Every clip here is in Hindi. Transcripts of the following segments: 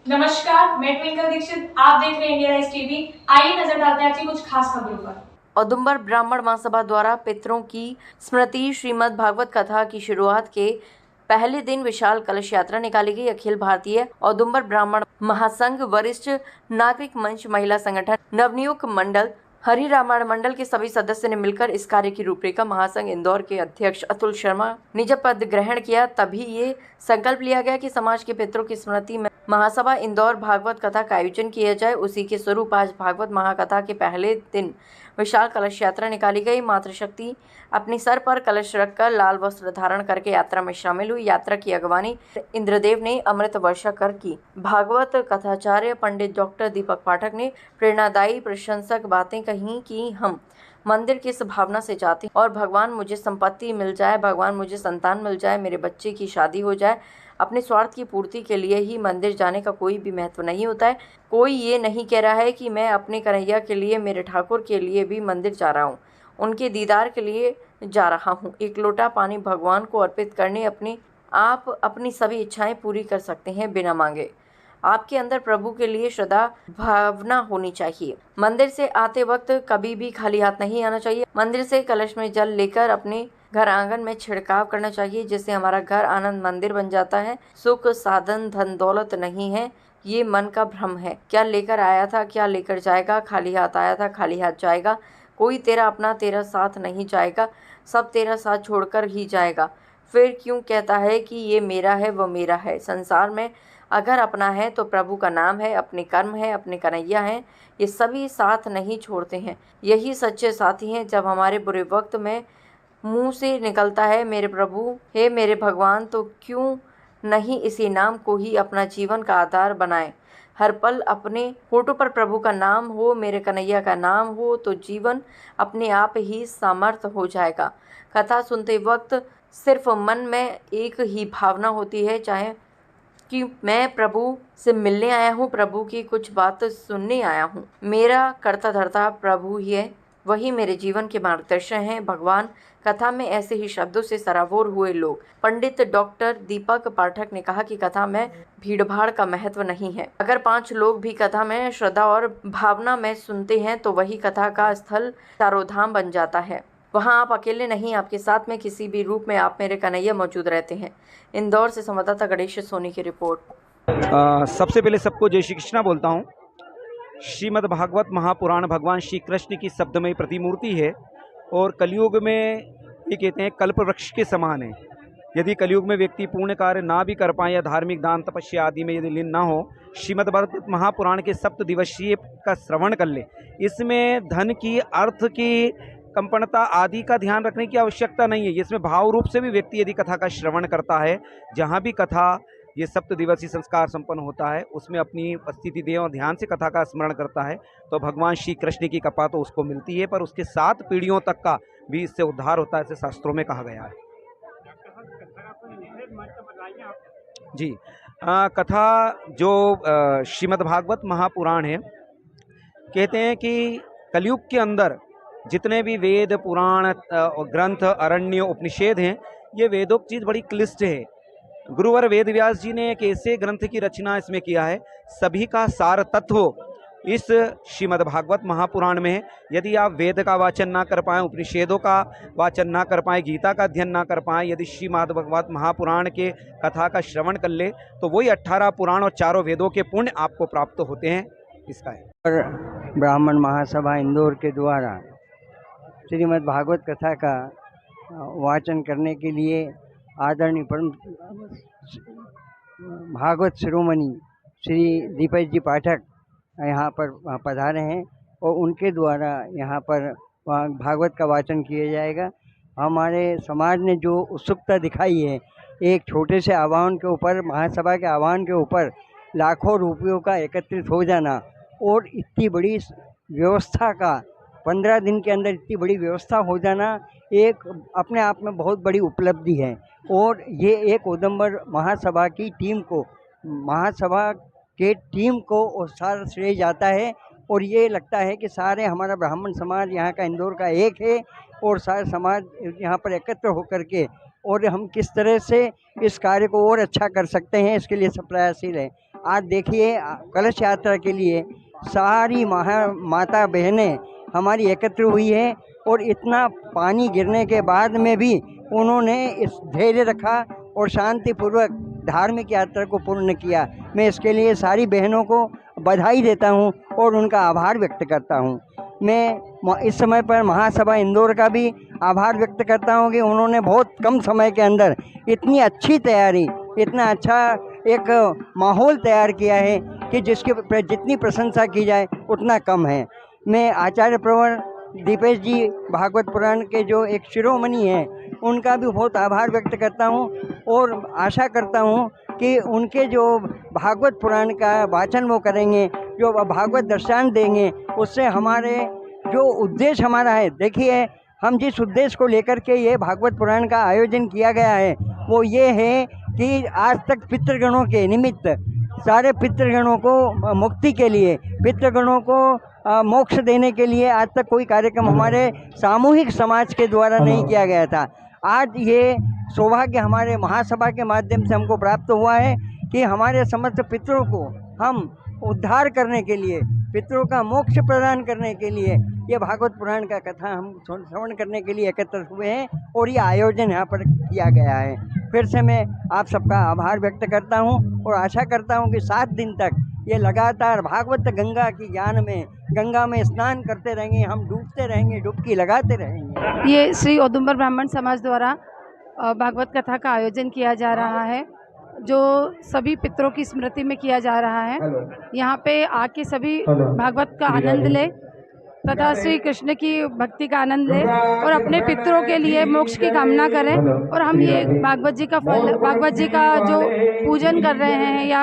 नमस्कार, मैं ट्विंकल दीक्षित। आप देख रहे हैं इंडिया राइज टीवी। आइए नजर डालते हैं आज की कुछ खास खबरों पर। औदुंबर ब्राह्मण महासभा द्वारा पितरों की स्मृति श्रीमद् भागवत कथा की शुरुआत के पहले दिन विशाल कलश यात्रा निकाली गई। अखिल भारतीय औदुंबर ब्राह्मण महासंघ, वरिष्ठ नागरिक मंच, महिला संगठन, नवनियुक्त मंडल, हरि रामायण मंडल के सभी सदस्य ने मिलकर इस कार्य की रूपरेखा महासंघ इंदौर के अध्यक्ष अतुल शर्मा निज पद ग्रहण किया। तभी ये संकल्प लिया गया कि समाज के पितरों की स्मृति में महासभा इंदौर भागवत कथा का आयोजन किया जाए। उसी के स्वरूप आज भागवत महाकथा के पहले दिन विशाल कलश यात्रा निकाली गई। मातृशक्ति अपने सर पर कलश रखकर लाल वस्त्र धारण करके यात्रा में शामिल हुई। यात्रा की अगवानी इंद्रदेव ने अमृत वर्षा कर की। भागवत कथाचार्य पंडित डॉक्टर दीपक पाठक ने प्रेरणादायी प्रशंसक बातें कही कि हम मंदिर की इस भावना से जाते हैं और भगवान मुझे संपत्ति मिल जाए, भगवान मुझे संतान मिल जाए, मेरे बच्चे की शादी हो जाए। अपने स्वार्थ की पूर्ति के लिए ही मंदिर जाने का कोई भी महत्व नहीं होता है। कोई ये नहीं कह रहा है कि मैं अपने कन्हैया के लिए, मेरे ठाकुर के लिए भी मंदिर जा रहा हूँ, उनके दीदार के लिए जा रहा हूँ। एक लोटा पानी भगवान को अर्पित करने आप अपनी सभी इच्छाएं पूरी कर सकते हैं बिना मांगे। आपके अंदर प्रभु के लिए श्रद्धा भावना होनी चाहिए। मंदिर से आते वक्त कभी भी खाली हाथ नहीं आना चाहिए। मंदिर से कलश में जल लेकर अपने घर आंगन में छिड़काव करना चाहिए, जिससे हमारा घर आनंद मंदिर बन जाता है। सुख साधन धन दौलत नहीं है, ये मन का भ्रम है। क्या लेकर आया था, क्या लेकर जाएगा। खाली हाथ आया था, खाली हाथ जाएगा। कोई तेरा अपना तेरा साथ नहीं जाएगा, सब तेरा साथ छोड़कर ही जाएगा। फिर क्यों कहता है कि ये मेरा है, वो मेरा है। संसार में अगर अपना है तो प्रभु का नाम है, अपने कर्म है, अपने कन्हैया हैं। ये सभी साथ नहीं छोड़ते हैं। यही सच्चे साथी हैं। जब हमारे बुरे वक्त में मुंह से निकलता है मेरे प्रभु, हे मेरे भगवान, तो क्यों नहीं इसी नाम को ही अपना जीवन का आधार बनाएं। हर पल अपने होठों पर प्रभु का नाम हो, मेरे कन्हैया का नाम हो, तो जीवन अपने आप ही सामर्थ हो जाएगा। कथा सुनते वक्त सिर्फ मन में एक ही भावना होती है, चाहे कि मैं प्रभु से मिलने आया हूँ, प्रभु की कुछ बात सुनने आया हूँ। मेरा करता धरता प्रभु ही है, वही मेरे जीवन के मार्गदर्शन हैं। भगवान कथा में ऐसे ही शब्दों से सराबोर हुए लोग। पंडित डॉक्टर दीपक पाठक ने कहा कि कथा में भीड़भाड़ का महत्व नहीं है। अगर 5 लोग भी कथा में श्रद्धा और भावना में सुनते हैं तो वही कथा का स्थल चारों धाम बन जाता है। वहाँ आप अकेले नहीं, आपके साथ में किसी भी रूप में आप मेरे कन्हैया मौजूद रहते हैं। इंदौर से संवाददाता गणेश सोनी की रिपोर्ट। सबसे पहले सबको जय श्री कृष्णा बोलता हूँ। श्रीमद् भागवत महापुराण भगवान श्री कृष्ण की शब्दमयी प्रतिमूर्ति है और कलयुग में ये कहते हैं कल्प वृक्ष के समान है। यदि कलयुग में व्यक्ति पुण्य कार्य ना भी कर पाए या धार्मिक दान तपस्या आदि में यदि लीन ना हो, श्रीमद् भागवत महापुराण के 7 दिवसीय का श्रवण कर ले। इसमें धन की, अर्थ की, कंपनता आदि का ध्यान रखने की आवश्यकता नहीं है। इसमें भाव रूप से भी व्यक्ति यदि कथा का श्रवण करता है, जहाँ भी कथा ये 7 दिवसीय संस्कार संपन्न होता है, उसमें अपनी उपस्थिति दे और ध्यान से कथा का स्मरण करता है, तो भगवान श्री कृष्ण की कृपा तो उसको मिलती है, पर उसके 7 पीढ़ियों तक का भी इससे उद्धार होता है, ऐसे शास्त्रों में कहा गया है। जी, कथा जो श्रीमद्भागवत महापुराण है, कहते हैं कि कलयुग के अंदर जितने भी वेद पुराण ग्रंथ अरण्य उपनिषेद हैं, ये वेदों की चीज़ बड़ी क्लिष्ट है। गुरुवर वेद व्यास जी ने एक ऐसे ग्रंथ की रचना इसमें किया है, सभी का सार तत्व इस श्रीमद्भागवत महापुराण में है। यदि आप वेद का वाचन ना कर पाएँ, उपनिषेदों का वाचन ना कर पाएँ, गीता का अध्ययन ना कर पाएँ, यदि श्रीमद्भागवत महापुराण के कथा का श्रवण कर ले, तो वही 18 पुराण और चारों वेदों के पुण्य आपको प्राप्त होते हैं। इसका है ब्राह्मण महासभा इंदौर के द्वारा श्रीमद् भागवत कथा का वाचन करने के लिए आदरणीय परम भागवत शिरोमणि श्री दीपक जी पाठक यहाँ पर पधारे हैं और उनके द्वारा यहाँ पर भागवत का वाचन किया जाएगा। हमारे समाज ने जो उत्सुकता दिखाई है, एक छोटे से आह्वान के ऊपर, महासभा के आह्वान के ऊपर लाखों रुपयों का एकत्रित हो जाना और इतनी बड़ी व्यवस्था का 15 दिन के अंदर इतनी बड़ी व्यवस्था हो जाना एक अपने आप में बहुत बड़ी उपलब्धि है। और ये एक औदुंबर महासभा की टीम को, महासभा के टीम को और सारा श्रेय जाता है। और ये लगता है कि सारे हमारा ब्राह्मण समाज यहाँ का इंदौर का एक है और सारे समाज यहाँ पर एकत्र होकर के और हम किस तरह से इस कार्य को और अच्छा कर सकते हैं, इसके लिए सब प्रयासशील हैं। आज देखिए कलश यात्रा के लिए सारी माता बहनें हमारी एकत्र हुई है और इतना पानी गिरने के बाद में भी उन्होंने इस धैर्य रखा और शांतिपूर्वक धार्मिक यात्रा को पूर्ण किया। मैं इसके लिए सारी बहनों को बधाई देता हूं और उनका आभार व्यक्त करता हूं। मैं इस समय पर महासभा इंदौर का भी आभार व्यक्त करता हूं कि उन्होंने बहुत कम समय के अंदर इतनी अच्छी तैयारी, इतना अच्छा एक माहौल तैयार किया है कि जिसकी जितनी प्रशंसा की जाए उतना कम है। मैं आचार्य प्रवर दीपेश जी भागवत पुराण के जो एक शिरोमणि हैं उनका भी बहुत आभार व्यक्त करता हूं और आशा करता हूं कि उनके जो भागवत पुराण का वाचन वो करेंगे, जो भागवत दर्शन देंगे, उससे हमारे जो उद्देश्य हमारा है, देखिए हम जिस उद्देश्य को लेकर के ये भागवत पुराण का आयोजन किया गया है वो ये है कि आज तक पितृगणों के निमित्त सारे पितृगणों को मुक्ति के लिए, पितृगणों को मोक्ष देने के लिए आज तक कोई कार्यक्रम हमारे सामूहिक समाज के द्वारा नहीं किया गया था। आज ये सौभाग्य हमारे महासभा के माध्यम से हमको प्राप्त हुआ है कि हमारे समस्त पितरों को हम उद्धार करने के लिए, पितरों का मोक्ष प्रदान करने के लिए ये भागवत पुराण का कथा हम श्रवण करने के लिए एकत्र हुए हैं और ये आयोजन यहाँ पर किया गया है। फिर से मैं आप सबका आभार व्यक्त करता हूँ और आशा करता हूँ कि 7 दिन तक ये लगातार भागवत गंगा की ज्ञान में, गंगा में स्नान करते रहेंगे, हम डूबते रहेंगे, डुबकी लगाते रहेंगे। ये श्री औदुंबर ब्राह्मण समाज द्वारा भागवत कथा का आयोजन किया जा रहा है, जो सभी पितरों की स्मृति में किया जा रहा है। यहाँ पे आके सभी भागवत का आनंद ले तथा श्री कृष्ण की भक्ति का आनंद ले और अपने पितरों के लिए मोक्ष की कामना करें। और हम ये भागवत जी का फल, भागवत जी का जो पूजन कर रहे हैं या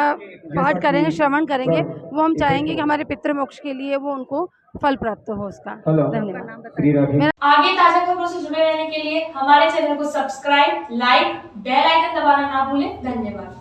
पाठ करेंगे, श्रवण करेंगे, वो हम चाहेंगे कि हमारे पितृ मोक्ष के लिए वो उनको फल प्राप्त हो उसका। धन्यवाद। आगे ताजा खबरों से जुड़े रहने के लिए हमारे चैनल को सब्सक्राइब, लाइक, बेल आइकन दबाना ना भूलें। धन्यवाद।